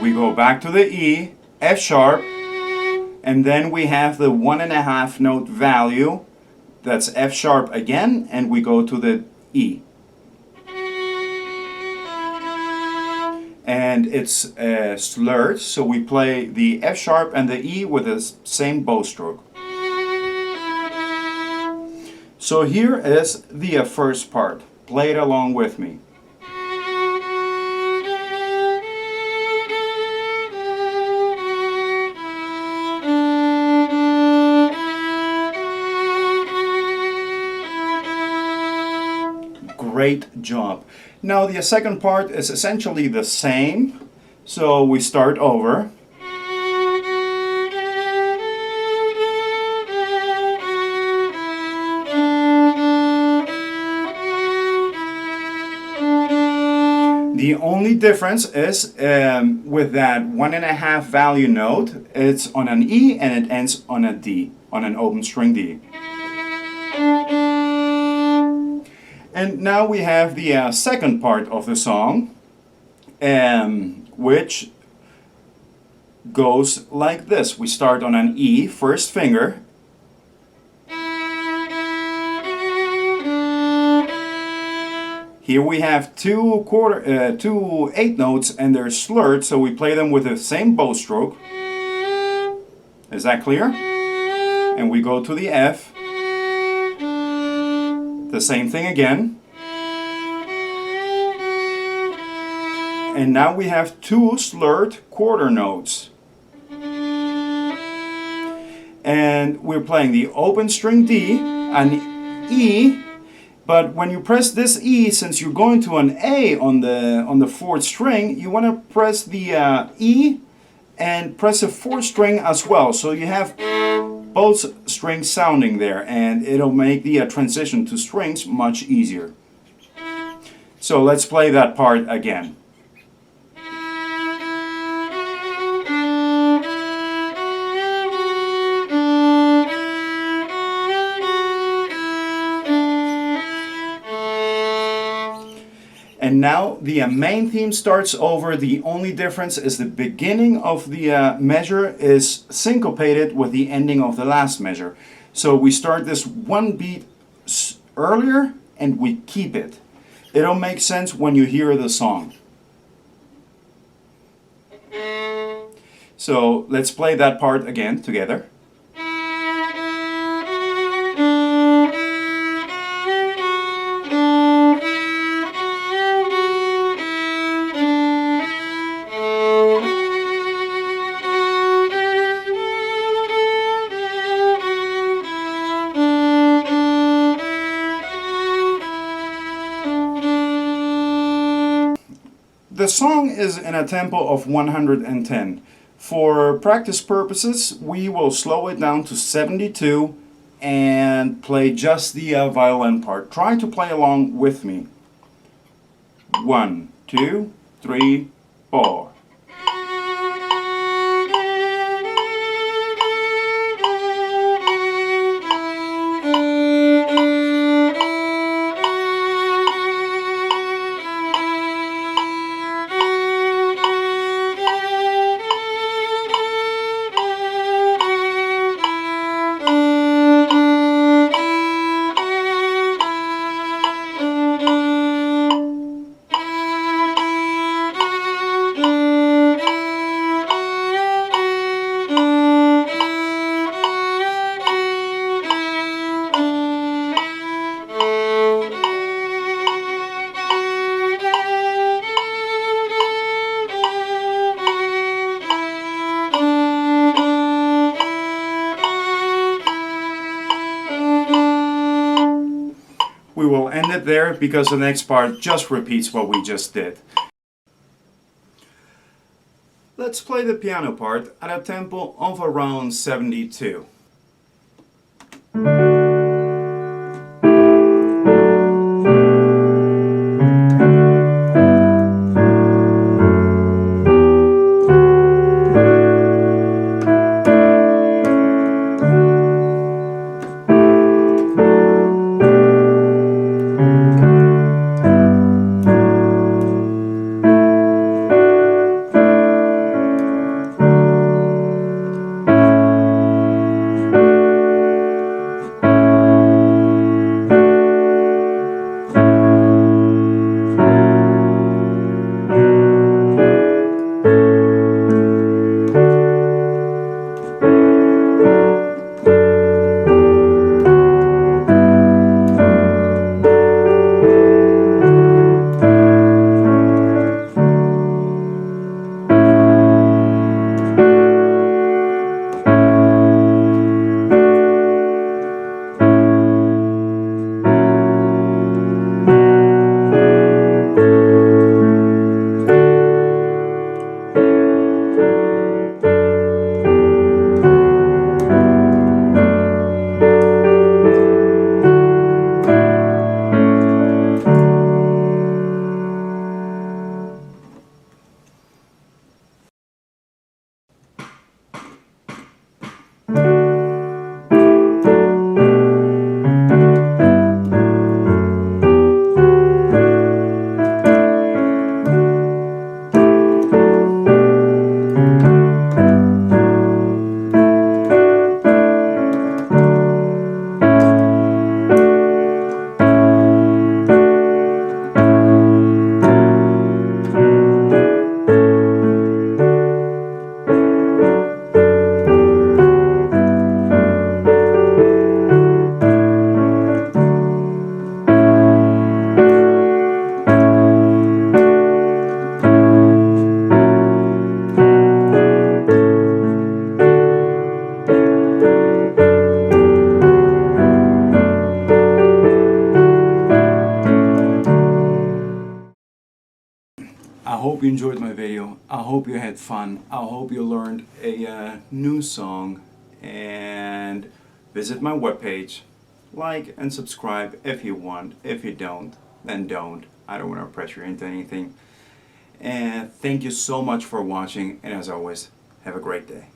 We go back to the E, F sharp, and then we have the 1.5 note value. That's F sharp again, and we go to the E. And it's slurred, so we play the F sharp and the E with the same bow stroke. So here is the first part. Play it along with me. Great job. Now the second part is essentially the same. So we start over. The only difference is with that 1.5 value note, it's on an E and it ends on a D, on an open string D. And now we have the second part of the song, which goes like this. We start on an E, first finger. Here we have two eighth notes and they're slurred, so we play them with the same bow stroke. Is that clear? And we go to the F. The same thing again. And now we have two slurred quarter notes. And we're playing the open string D, an E, but when you press this E, since you're going to an A on the fourth string, you want to press the E and press a fourth string as well. So you have both strings sounding there, and it'll make the transition to strings much easier. So let's play that part again. And now the main theme starts over. The only difference is the beginning of the measure is syncopated with the ending of the last measure. So we start this one beat earlier and we keep it. It'll make sense when you hear the song. So let's play that part again together. The song is in a tempo of 110. For practice purposes, we will slow it down to 72 and play just the violin part. Try to play along with me. 1, 2, 3, 4. We will end it there because the next part just repeats what we just did. Let's play the piano part at a tempo of around 72. I hope you enjoyed my video. I hope you had fun. I hope you learned a new song. And visit my webpage. Like and subscribe if you want. If you don't, then don't. I don't want to pressure you into anything. And thank you so much for watching. And as always, have a great day.